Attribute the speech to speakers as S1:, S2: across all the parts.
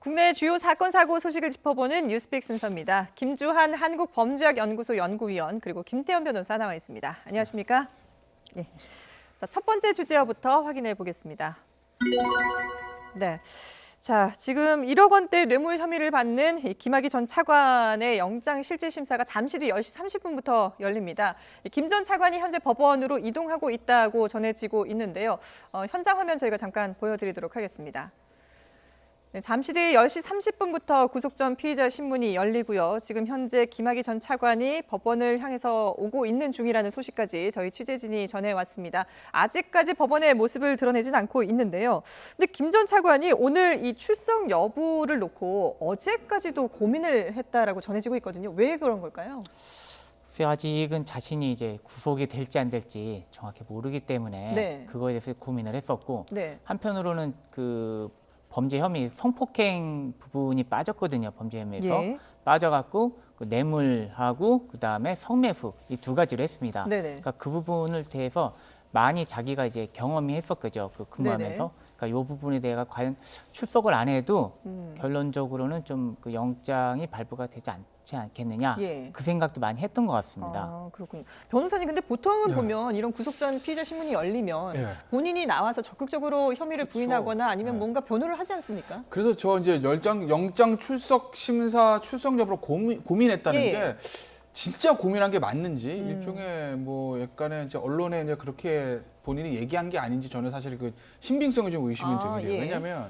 S1: 국내 주요 사건, 사고 소식을 짚어보는 뉴스픽 순서입니다. 김주한 한국범죄학연구소 연구위원 그리고 김태현 변호사 나와 있습니다. 안녕하십니까? 네. 자, 첫 번째 주제어부터 확인해 보겠습니다. 네. 자, 지금 1억 원대 뇌물 혐의를 받는 김학의 전 차관의 영장실질심사가 잠시 뒤 10시 30분부터 열립니다. 김 전 차관이 현재 법원으로 이동하고 있다고 전해지고 있는데요. 현장 화면 저희가 잠깐 보여드리도록 하겠습니다. 네, 잠시 뒤 10시 30분부터 구속 전 피의자 신문이 열리고요. 지금 현재 김학의 전 차관이 법원을 향해서 오고 있는 중이라는 소식까지 저희 취재진이 전해왔습니다. 아직까지 법원의 모습을 드러내진 않고 있는데요. 근데 김 전 차관이 오늘 이 출석 여부를 놓고 어제까지도 고민을 했다라고 전해지고 있거든요. 왜 그런 걸까요?
S2: 아직은 자신이 이제 구속이 될지 안 될지 정확히 모르기 때문에
S1: 네.
S2: 그거에 대해서 고민을 했었고
S1: 네.
S2: 한편으로는 그 범죄 혐의, 성폭행 부분이 빠졌거든요. 범죄 혐의에서
S1: 예.
S2: 빠져갖고 그 뇌물하고 그 다음에 성매수 이 두 가지를 했습니다.
S1: 네네.
S2: 그러니까 그 부분을 대해서 많이 자기가 이제 경험이 했었거죠. 그 근무하면서.
S1: 네네.
S2: 그러니까 이 부분에 대해 과연 출석을 안 해도 결론적으로는 좀 그 영장이 발부가 되지 않지 않겠느냐
S1: 예.
S2: 그 생각도 많이 했던 것 같습니다.
S1: 아, 그렇군요. 변호사님, 근데 보통은
S3: 네.
S1: 보면 이런 구속 전 피의자 신문이 열리면
S3: 예.
S1: 본인이 나와서 적극적으로 혐의를
S3: 그렇죠.
S1: 부인하거나 아니면
S3: 네.
S1: 뭔가 변호를 하지 않습니까?
S3: 그래서 저 이제 영장 출석 심사 출석 여부로 고민했다는
S1: 예.
S3: 게 진짜 고민한 게 맞는지 일종의 뭐 약간의 이제 언론에 이제 그렇게 본인이 얘기한 게 아닌지 저는 사실 그 신빙성이 좀 의심이 되게 돼요.
S1: 예.
S3: 왜냐하면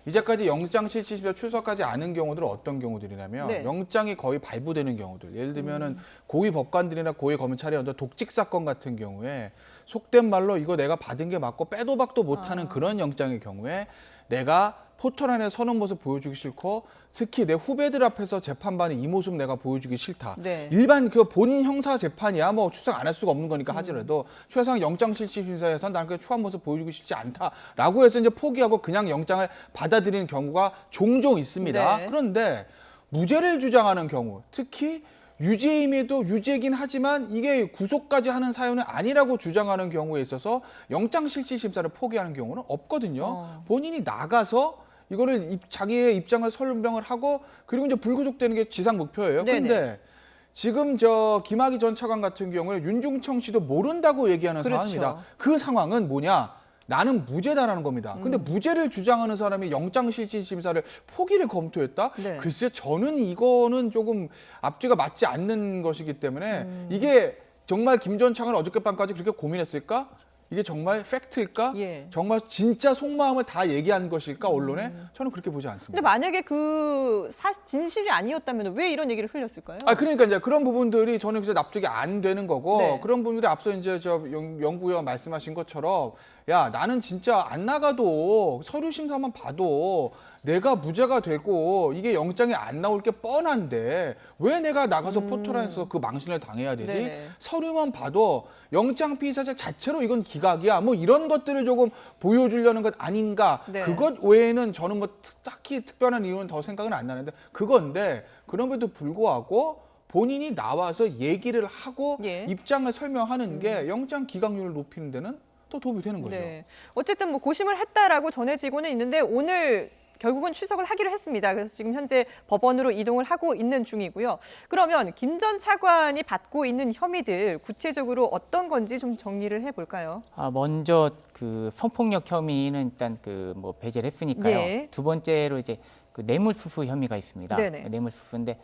S3: 이제까지 영장실질심사 출석하지 않은 경우들은 어떤 경우들이냐면
S1: 네.
S3: 영장이 거의 발부되는 경우들. 예를 들면은 고위 법관들이나 고위 검찰이 어떤 독직 사건 같은 경우에 속된 말로 이거 내가 받은 게 맞고 빼도 박도 못하는 그런 영장의 경우에 내가 포털안에 서는 모습 보여주기 싫고 특히 내 후배들 앞에서 재판반에 이 모습 내가 보여주기 싫다.
S1: 네.
S3: 일반 그 본 형사 재판이야 뭐 출석 안 할 수가 없는 거니까 하더라도 최소한 영장실질심사에서 나는 그 추한 모습 보여주기 쉽지 않다라고 해서 이제 포기하고 그냥 영장을 받아들이는 경우가 종종 있습니다.
S1: 네.
S3: 그런데 무죄를 주장하는 경우 특히 유죄임에도 유죄긴 하지만 이게 구속까지 하는 사유는 아니라고 주장하는 경우에 있어서 영장실질심사를 포기하는 경우는 없거든요. 본인이 나가서 이거를 자기의 입장을 설명을 하고 그리고 이제 불구속되는 게 지상 목표예요.
S1: 네네.
S3: 근데 지금 저 김학의 전 차관 같은 경우는 윤중청 씨도 모른다고 얘기하는
S1: 그렇죠.
S3: 상황입니다. 그 상황은 뭐냐? 나는 무죄다라는 겁니다. 근데 무죄를 주장하는 사람이 영장실질심사를 포기를 검토했다?
S1: 네.
S3: 글쎄 저는 이거는 조금 앞뒤가 맞지 않는 것이기 때문에 이게 정말 김 전 차관은 어저께 밤까지 그렇게 고민했을까? 이게 정말 팩트일까?
S1: 예.
S3: 정말 진짜 속마음을 다 얘기한 것일까 언론에? 저는 그렇게 보지
S1: 근데
S3: 않습니다.
S1: 만약에 그 진실이 아니었다면 왜 이런 얘기를 흘렸을까요?
S3: 그러니까 이제 그런 부분들이 저는 그래서 납득이 안 되는 거고
S1: 네.
S3: 그런 부분들이 앞서 이제 저 연구위원 말씀하신 것처럼 야 나는 진짜 안 나가도 서류 심사만 봐도 내가 무죄가 되고 이게 영장이 안 나올 게 뻔한데 왜 내가 나가서 포털에서 그 망신을 당해야 되지?
S1: 네네.
S3: 서류만 봐도 영장 피의자 자체로 이건 기각이야. 뭐 이런 것들을 조금 보여주려는 것 아닌가.
S1: 네.
S3: 그것 외에는 저는 뭐 딱히 특별한 이유는 더 생각은 안 나는데 그건데 그럼에도 불구하고 본인이 나와서 얘기를 하고
S1: 예.
S3: 입장을 설명하는 게 영장 기각률을 높이는 데는 더 도움이 되는 거죠.
S1: 네. 어쨌든 뭐 고심을 했다라고 전해지고는 있는데 오늘 결국은 출석을 하기로 했습니다. 그래서 지금 현재 법원으로 이동을 하고 있는 중이고요. 그러면 김 전 차관이 받고 있는 혐의들 구체적으로 어떤 건지 좀 정리를 해볼까요?
S2: 먼저 그 성폭력 혐의는 일단 그 뭐 배제를 했으니까요.
S1: 예.
S2: 두 번째로 이제 그 뇌물수수 혐의가 있습니다.
S1: 네네.
S2: 뇌물수수인데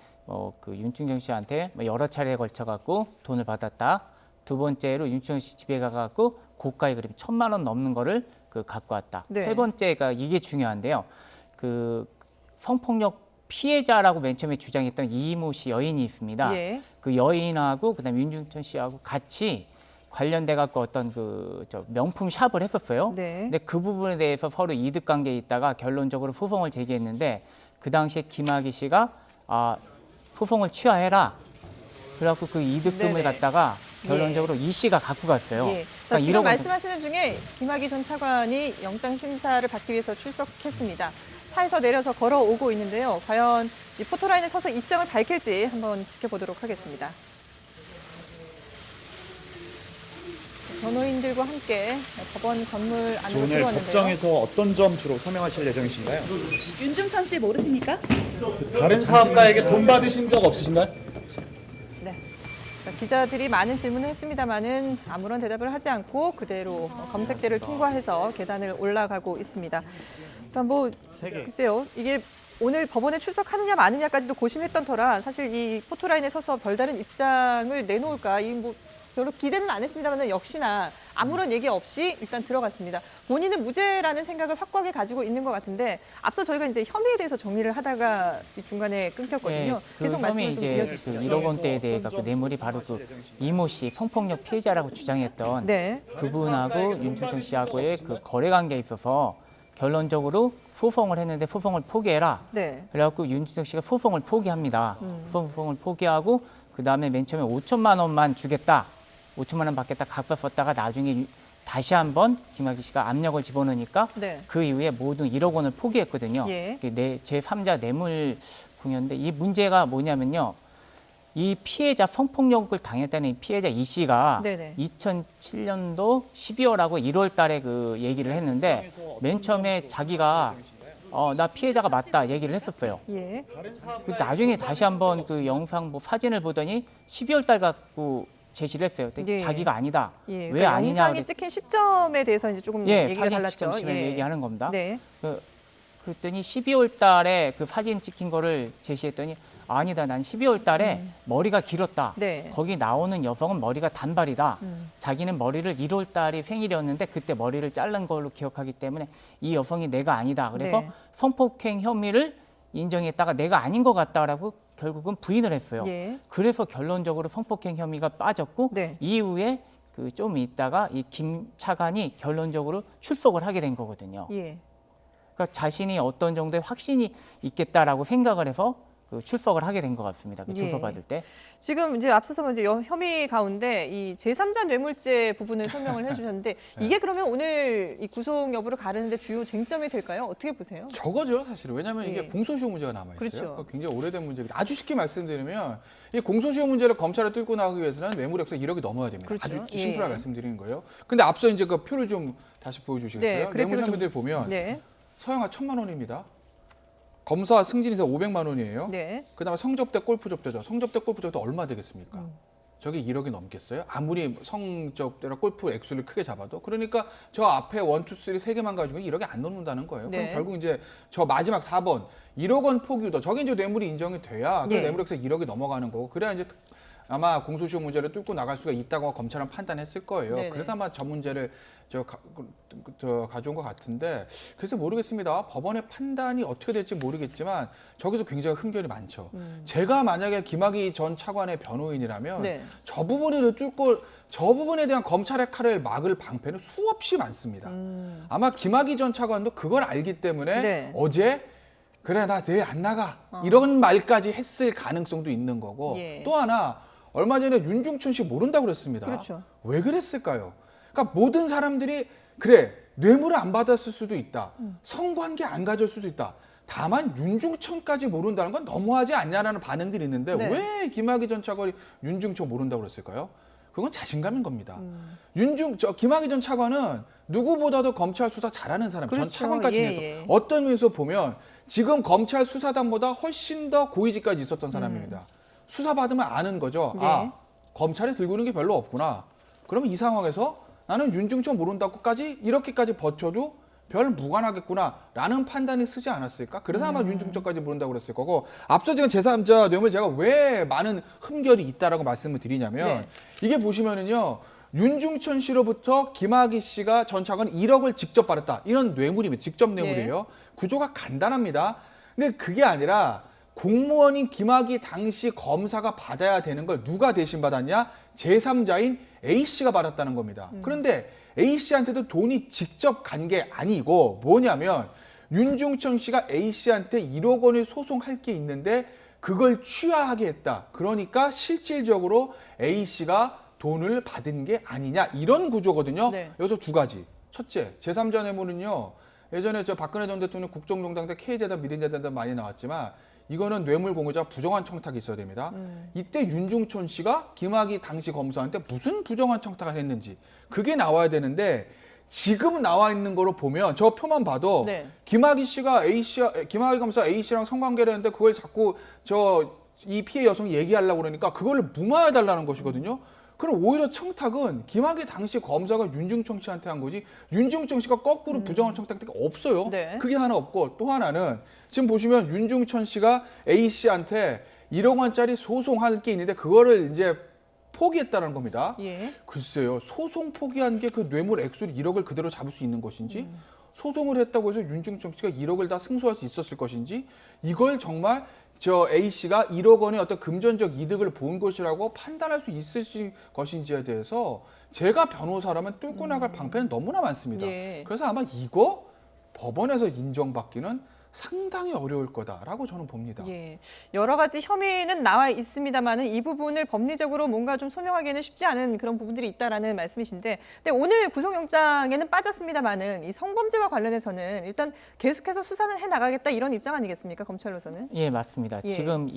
S2: 그 윤중정 씨한테 뭐 여러 차례에 걸쳐 갖고 돈을 받았다. 두 번째로 윤중정 씨 집에 가갖고 고가의 그림 1,000만 원 넘는 거를 그 갖고 왔다.
S1: 네.
S2: 세 번째가 이게 중요한데요. 그 성폭력 피해자라고 맨 처음에 주장했던 이모 씨 여인이 있습니다.
S1: 예.
S2: 그 여인하고 그다음 윤중천 씨하고 같이 관련돼 갖고 어떤 그 저 명품 샵을 했었어요.
S1: 네.
S2: 근데 그 부분에 대해서 서로 이득 관계에 있다가 결론적으로 소송을 제기했는데 그 당시에 김학의 씨가 소송을 취하해라. 그래갖고 그 이득금을
S1: 네네.
S2: 갖다가 결론적으로 이 씨가 갖고 갔어요.
S1: 예. 자,
S2: 그러니까
S1: 지금
S2: 1억 원
S1: 말씀하시는 중에 김학의 전 차관이 영장 심사를 받기 위해서 출석했습니다. 차에서 내려서 걸어오고 있는데요. 과연 이 포토라인에 서서 입장을 밝힐지 한번 지켜보도록 하겠습니다. 변호인들과 함께 법원 건물 안으로
S4: 오늘
S1: 들어왔는데요.
S4: 법정에서 어떤 점 주로 설명하실 예정이신가요?
S5: 윤중천 씨 모르십니까?
S4: 다른 사업가에게 돈 받으신 적 없으신가요?
S1: 네. 자, 기자들이 많은 질문을 했습니다마는 아무런 대답을 하지 않고 그대로 검색대를 통과해서 계단을 올라가고 있습니다. 자, 뭐 글쎄요, 이게 오늘 법원에 출석하느냐 마느냐까지도 고심했던 터라 사실 이 포토라인에 서서 별다른 입장을 내놓을까 이 뭐 별로 기대는 안 했습니다만 역시나 아무런 얘기 없이 일단 들어갔습니다. 본인은 무죄라는 생각을 확고하게 가지고 있는 것 같은데 앞서 저희가 이제 혐의에 대해서 정리를 하다가 이 중간에 끊겼거든요.
S2: 그
S1: 계속
S2: 혐의
S1: 말씀을 좀
S2: 이제
S1: 이어주시죠.
S2: 그 1억 원대에 대해 갖고 뇌물이 바로 그 이모 씨 성폭력 피해자라고 주장했던
S1: 네.
S2: 그분하고 윤중천 씨하고의 그 거래 관계에 있어서 결론적으로 소송을 했는데 소송을 포기해라.
S1: 네.
S2: 그래갖고 윤중천 씨가 소송을 포기합니다. 소송을 포기하고 그 다음에 맨 처음에 5천만 원만 주겠다. 5천만 원 받겠다 각서썼다가 나중에 다시 한번 김학의 씨가 압력을 집어넣으니까
S1: 네.
S2: 그 이후에 모든 1억 원을 포기했거든요.
S1: 예.
S2: 제3자 뇌물 공여인데 이 문제가 뭐냐면요. 이 피해자 성폭력을 당했다는 이 피해자 이 씨가
S1: 네네.
S2: 2007년도 12월하고 1월 달에 그 얘기를 했는데 맨 처음에 자기가 나 피해자가 맞다 얘기를 했었어요.
S1: 예.
S2: 나중에 다시 한번 그 영상 뭐 사진을 보더니 12월 달 갖고 제시를 했어요. 근데
S1: 예.
S2: 자기가 아니다.
S1: 예.
S2: 왜
S1: 그러니까
S2: 아니냐.
S1: 영상이 찍힌 시점에 대해서 이제 조금
S2: 예,
S1: 얘기가
S2: 사진
S1: 달랐죠.
S2: 시점을 얘기하는 겁니다.
S1: 네.
S2: 그랬더니 12월 달에 그 사진 찍힌 거를 제시했더니 아니다. 난 12월 달에 머리가 길었다.
S1: 네.
S2: 거기 나오는 여성은 머리가 단발이다.
S1: 음.
S2: 자기는 머리를 1월 달이 생일이었는데 그때 머리를 자른 걸로 기억하기 때문에 이 여성이 내가 아니다. 그래서
S1: 네.
S2: 성폭행 혐의를 인정했다가 내가 아닌 것 같다라고 결국은 부인을 했어요.
S1: 예.
S2: 그래서 결론적으로 성폭행 혐의가 빠졌고
S1: 네.
S2: 이후에 그 좀 있다가 이 김 차관이 결론적으로 출석을 하게 된 거거든요.
S1: 예.
S2: 그러니까 자신이 어떤 정도의 확신이 있겠다라고 생각을 해서 그 출석을 하게 된 것 같습니다. 그
S1: 예.
S2: 조사받을 때.
S1: 지금 이제 앞서서 이제 혐의 가운데 이 제3자 뇌물죄 부분을 설명을 해주셨는데 이게 그러면 오늘 이 구속 여부를 가르는데 주요 쟁점이 될까요? 어떻게 보세요?
S3: 저거죠, 사실은. 왜냐하면
S1: 예.
S3: 이게 공소시효 문제가 남아 있어요.
S1: 그렇죠.
S3: 굉장히 오래된 문제이기 때문에 아주 쉽게 말씀드리면 이 공소시효 문제를 검찰에 뚫고 나가기 위해서는 뇌물액수 1억이 넘어야 됩니다.
S1: 그렇죠.
S3: 아주
S1: 예.
S3: 심플하게 말씀드리는 거예요. 근데 앞서 이제 그 표를 좀 다시 보여주시겠어요?
S1: 네, 그래프를
S3: 뇌물
S1: 좀-
S3: 상면들 보면
S1: 네.
S3: 서양화 1,000만 원입니다. 검사 승진에서 500만 원이에요.
S1: 네.
S3: 그다음에 성접대 골프 접대죠. 성접대 골프 접대 얼마 되겠습니까? 저게 1억이 넘겠어요? 아무리 성접대나 골프 액수를 크게 잡아도. 그러니까 저 앞에 1, 2, 3 세 개만 가지고 1억이 안 넘는다는 거예요.
S1: 네.
S3: 그럼 결국 이제 저 마지막 4번 1억 원 포기도 저게 이제 뇌물이 인정이 돼야 그
S1: 예.
S3: 뇌물액수 1억이 넘어가는 거고 그래야 이제 아마 공소시효 문제를 뚫고 나갈 수가 있다고 검찰은 판단했을 거예요.
S1: 네네.
S3: 그래서 아마 저 문제를 가져온 것 같은데 그래서 모르겠습니다. 법원의 판단이 어떻게 될지 모르겠지만 저기서 굉장히 흠결이 많죠. 제가 만약에 김학의 전 차관의 변호인이라면
S1: 네.
S3: 저 부분을 뚫고 저 부분에 대한 검찰의 칼을 막을 방패는 수없이 많습니다. 아마 김학의 전 차관도 그걸 알기 때문에
S1: 네.
S3: 어제 그래 나 내일 안 나가 이런 말까지 했을 가능성도 있는 거고
S1: 예.
S3: 또 하나 얼마 전에 윤중천 씨 모른다고 그랬습니다.
S1: 그렇죠.
S3: 왜 그랬을까요? 그러니까 모든 사람들이 그래 뇌물을 안 받았을 수도 있다. 성관계 안 가질 수도 있다. 다만 윤중천까지 모른다는 건 너무하지 않냐라는 반응들이 있는데
S1: 네.
S3: 왜 김학의 전 차관이 윤중천 모른다고 그랬을까요? 그건 자신감인 겁니다. 김학의 전 차관은 누구보다도 검찰 수사 잘하는 사람, 전
S1: 그렇죠.
S3: 차관까지
S1: 예,
S3: 해도
S1: 예.
S3: 어떤 면에서 보면 지금 검찰 수사단보다 훨씬 더 고위직까지 있었던 사람입니다. 수사받으면 아는 거죠.
S1: 네.
S3: 아, 검찰에 들고 있는 게 별로 없구나. 그러면 이 상황에서 나는 윤중천 모른다고까지 이렇게까지 버텨도 별 무관하겠구나라는 판단이 쓰지 않았을까? 그래서 아마 윤중천까지 모른다고 그랬을 거고 앞서 지금 제3자 뇌물 제가 왜 많은 흠결이 있다라고 말씀을 드리냐면
S1: 네.
S3: 이게 보시면은요. 윤중천 씨로부터 김학의 씨가 전 차관 1억을 직접 받았다. 이런 뇌물입니다. 직접 뇌물이에요. 구조가 간단합니다. 근데 그게 아니라 공무원인 김학의 당시 검사가 받아야 되는 걸 누가 대신 받았냐? 제3자인 A 씨가 받았다는 겁니다. 그런데 A 씨한테도 돈이 직접 간 게 아니고 뭐냐면 윤중천 씨가 A 씨한테 1억 원을 소송할 게 있는데 그걸 취하하게 했다. 그러니까 실질적으로 A 씨가 돈을 받은 게 아니냐 이런 구조거든요.
S1: 네.
S3: 여기서 두 가지. 첫째, 제3자 뇌물은요. 예전에 저 박근혜 전 대통령 국정농단 때 K재단, 미린재단 많이 나왔지만 이거는 뇌물 공여자 부정한 청탁이 있어야 됩니다. 이때 윤중천 씨가 김학의 당시 검사한테 무슨 부정한 청탁을 했는지 그게 나와야 되는데 지금 나와 있는 거로 보면 저 표만 봐도
S1: 네.
S3: 김학의 검사 A 씨랑 성관계를 했는데 그걸 자꾸 이 피해 여성이 얘기하려고 그러니까 그걸 무마해 달라는 것이거든요. 그럼 오히려 청탁은 김학의 당시 검사가 윤중천 씨한테 한 거지 윤중천 씨가 거꾸로 부정한 청탁이 없어요.
S1: 네.
S3: 그게 하나 없고 또 하나는 지금 보시면 윤중천 씨가 A 씨한테 1억 원짜리 소송할 게 있는데 그거를 이제 포기했다는 겁니다.
S1: 예.
S3: 글쎄요. 소송 포기한 게 그 뇌물 액수를 1억을 그대로 잡을 수 있는 것인지 소송을 했다고 해서 윤중천 씨가 1억을 다 승소할 수 있었을 것인지 이걸 정말 저 A 씨가 1억 원의 어떤 금전적 이득을 본 것이라고 판단할 수 있을 것인지에 대해서 제가 변호사라면 뚫고 나갈 방패는 너무나 많습니다.
S1: 예.
S3: 그래서 아마 이거 법원에서 인정받기는 상당히 어려울 거다라고 저는 봅니다.
S1: 예. 여러 가지 혐의는 나와 있습니다만은 이 부분을 법리적으로 뭔가 좀 소명하기는 쉽지 않은 그런 부분들이 있다라는 말씀이신데, 근데 오늘 구속영장에는 빠졌습니다만은 이 성범죄와 관련해서는 일단 계속해서 수사는 해 나가겠다 이런 입장 아니겠습니까? 검찰로서는.
S2: 예, 맞습니다.
S1: 예.
S2: 지금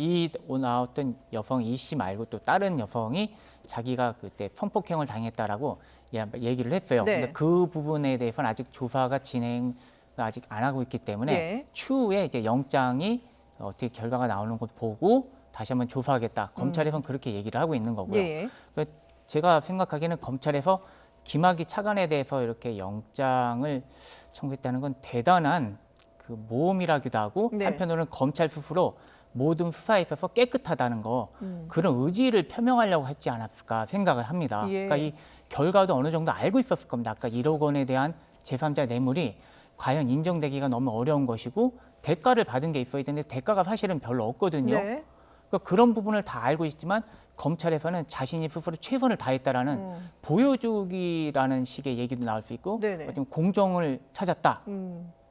S2: 나왔던 여성 이 씨 말고 또 다른 여성이 자기가 그때 성폭행을 당했다라고 얘기를 했어요.
S1: 네.
S2: 근데 그 부분에 대해서는 아직 조사가 아직 안 하고 있기 때문에
S1: 예.
S2: 추후에 이제 영장이 어떻게 결과가 나오는 것 보고 다시 한번 조사하겠다. 검찰에서는 그렇게 얘기를 하고 있는 거고요.
S1: 예.
S2: 제가 생각하기에는 검찰에서 김학의 차관에 대해서 이렇게 영장을 청구했다는 건 대단한 그 모험이라기도 하고
S1: 네.
S2: 한편으로는 검찰 스스로 모든 수사에 있어서 깨끗하다는 거 그런 의지를 표명하려고 했지 않았을까 생각을 합니다.
S1: 예.
S2: 그러니까 이 결과도 어느 정도 알고 있었을 겁니다. 아까 1억 원에 대한 제3자 뇌물이 과연 인정되기가 너무 어려운 것이고 대가를 받은 게 있어야 되는데 대가가 사실은 별로 없거든요.
S1: 네.
S2: 그러니까 그런 부분을 다 알고 있지만 검찰에서는 자신이 스스로 최선을 다했다라는 보여주기라는 식의 얘기도 나올 수 있고
S1: 네네.
S2: 어떤 공정을 찾았다.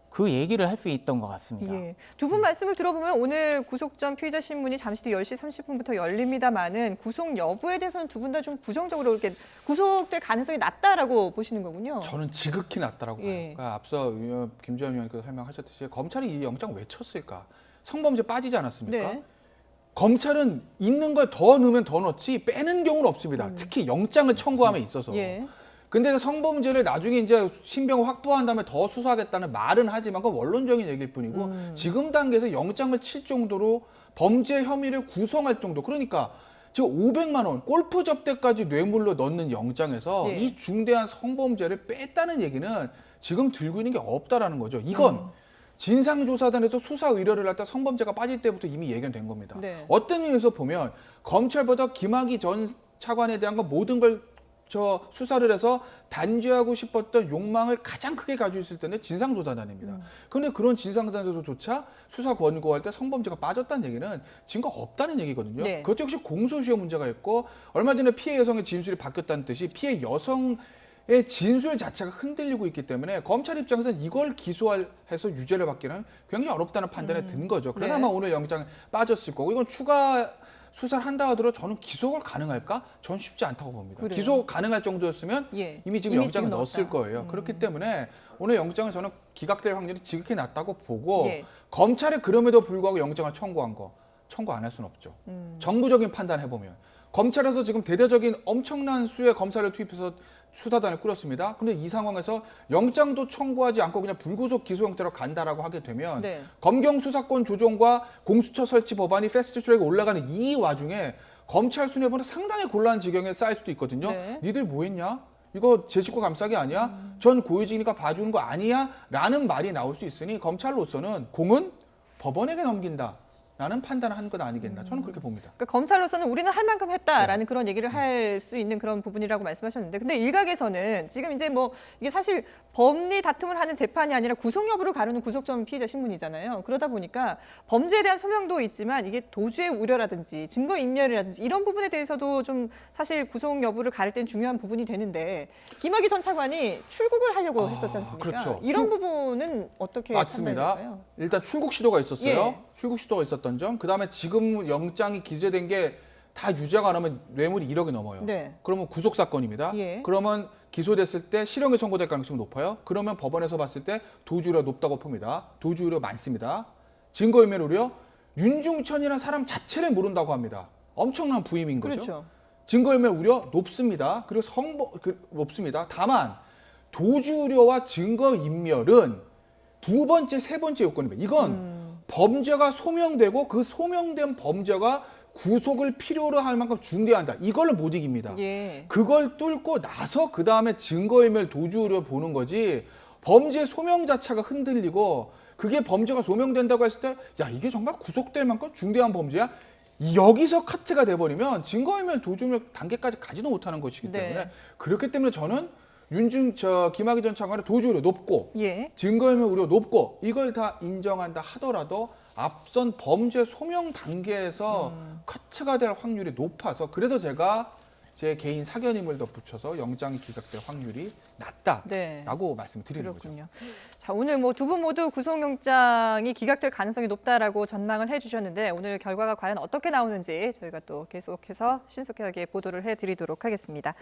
S2: 그 얘기를 할 수 있던 것 같습니다.
S1: 예. 두 분 말씀을 들어보면 오늘 구속 전 피의자 신문이 잠시 뒤 10시 30분부터 열립니다만은 구속 여부에 대해서는 두 분 다 좀 부정적으로 이렇게 구속될 가능성이 낮다라고 보시는 거군요.
S3: 저는 지극히 낮다라고 봐요.
S1: 예.
S3: 그러니까 앞서 김주현 의원께서 설명하셨듯이 검찰이 이 영장 왜 쳤을까? 성범죄 빠지지 않았습니까?
S1: 네.
S3: 검찰은 있는 걸 더 넣으면 더 넣지 빼는 경우는 없습니다. 특히 영장을 청구함에 있어서.
S1: 예.
S3: 근데 성범죄를 나중에 이제 신병을 확보한 다음에 더 수사하겠다는 말은 하지만 그건 원론적인 얘기일 뿐이고 지금 단계에서 영장을 칠 정도로 범죄 혐의를 구성할 정도 그러니까 지금 500만 원 골프 접대까지 뇌물로 넣는 영장에서
S1: 예.
S3: 이 중대한 성범죄를 뺐다는 얘기는 지금 들고 있는 게 없다라는 거죠. 이건 진상조사단에서 수사 의뢰를 할 때 성범죄가 빠질 때부터 이미 예견된 겁니다.
S1: 네.
S3: 어떤 의미에서 보면 검찰보다 김학의 전 차관에 대한 건 모든 걸 수사를 해서 단죄하고 싶었던 욕망을 가장 크게 가지고 있을 때는 진상조사단입니다. 그런데 그런 진상조사단조차 수사 권고할 때 성범죄가 빠졌다는 얘기는 증거 없다는 얘기거든요.
S1: 네.
S3: 그것도 역시 공소시효 문제가 있고 얼마 전에 피해 여성의 진술이 바뀌었다는 뜻이 피해 여성의 진술 자체가 흔들리고 있기 때문에 검찰 입장에서는 이걸 기소해서 유죄를 받기는 굉장히 어렵다는 판단에 든 거죠. 그래서
S1: 네.
S3: 아마 오늘 영장에 빠졌을 거고 이건 추가 수사를 한다 하더라도 저는 기소가 가능할까? 전 쉽지 않다고 봅니다.
S1: 그래요.
S3: 기소 가능할 정도였으면
S1: 예.
S3: 이미 지금 영장을
S1: 넣었다.
S3: 넣었을 거예요. 그렇기 때문에 오늘 영장은 저는 기각될 확률이 지극히 낮다고 보고
S1: 예.
S3: 검찰이 그럼에도 불구하고 영장을 청구한 거 청구 안 할 수는 없죠. 정부적인 판단해보면 검찰에서 지금 대대적인 엄청난 수의 검사를 투입해서 수사단을 꾸렸습니다. 그런데 이 상황에서 영장도 청구하지 않고 그냥 불구속 기소영장으로 간다라고 하게 되면
S1: 네.
S3: 검경 수사권 조정과 공수처 설치 법안이 패스트트랙에 올라가는 이 와중에 검찰 수뇌부는 상당히 곤란한 지경에 쌓일 수도 있거든요.
S1: 네.
S3: 니들 뭐 했냐? 이거 제 식구 감싸기 아니야? 전 고위직이니까 봐주는 거 아니야? 라는 말이 나올 수 있으니 검찰로서는 공은 법원에게 넘긴다. 라는 판단을 한 건 아니겠나. 저는 그렇게 봅니다.
S1: 그러니까 검찰로서는 우리는 할 만큼 했다라는 그런 얘기를 할 수 있는 그런 부분이라고 말씀하셨는데, 근데 일각에서는 지금 이제 뭐 이게 사실 법리 다툼을 하는 재판이 아니라 구속 여부를 가르는 구속 전 피의자 신문이잖아요. 그러다 보니까 범죄에 대한 소명도 있지만 이게 도주의 우려라든지 증거 인멸이라든지 이런 부분에 대해서도 좀 사실 구속 여부를 가를 땐 중요한 부분이 되는데 김학의 전 차관이 출국을 하려고 했었지 않습니까?
S3: 그렇죠.
S1: 이런 부분은 어떻게
S3: 맞습니다.
S1: 판단될까요?
S3: 일단 출국 시도가 있었어요.
S1: 예.
S3: 출국 시도가 있었던 점. 그다음에 지금 영장이 기재된 게 다 유죄가 나면 뇌물이 1억이 넘어요.
S1: 네.
S3: 그러면 구속 사건입니다.
S1: 예.
S3: 그러면 기소됐을 때 실형이 선고될 가능성이 높아요. 그러면 법원에서 봤을 때 도주 우려가 높다고 봅니다. 도주 우려 많습니다. 증거인멸 우려 윤중천이라는 사람 자체를 모른다고 합니다. 엄청난 부임인 거죠.
S1: 그렇죠.
S3: 증거인멸 우려 높습니다. 그리고 높습니다. 다만 도주 우려와 증거인멸은 두 번째, 세 번째 요건입니다. 이건 범죄가 소명되고 그 소명된 범죄가 구속을 필요로 할 만큼 중대하다. 이걸 못 이깁니다.
S1: 예.
S3: 그걸 뚫고 나서 그 다음에 증거인멸 도주 우려 보는 거지. 범죄 소명 자체가 흔들리고 그게 범죄가 소명된다고 했을 때 야 이게 정말 구속될 만큼 중대한 범죄야? 여기서 카트가 돼버리면 증거인멸 도주우려 단계까지 가지도 못하는 것이기
S1: 네.
S3: 때문에 그렇기 때문에 저는 김학의 전 차관의 도주 우려 높고
S1: 예.
S3: 증거인멸 우려 높고 이걸 다 인정한다 하더라도 앞선 범죄 소명 단계에서 카트가 될 확률이 높아서 그래서 제가 제 개인 사견임을 덧붙여서 영장이 기각될 확률이 낮다라고
S1: 네.
S3: 말씀드리는 거죠.
S1: 그렇군요. 자, 오늘 뭐 두 분 모두 구속영장이 기각될 가능성이 높다라고 전망을 해주셨는데 오늘 결과가 과연 어떻게 나오는지 저희가 또 계속해서 신속하게 보도를 해드리도록 하겠습니다.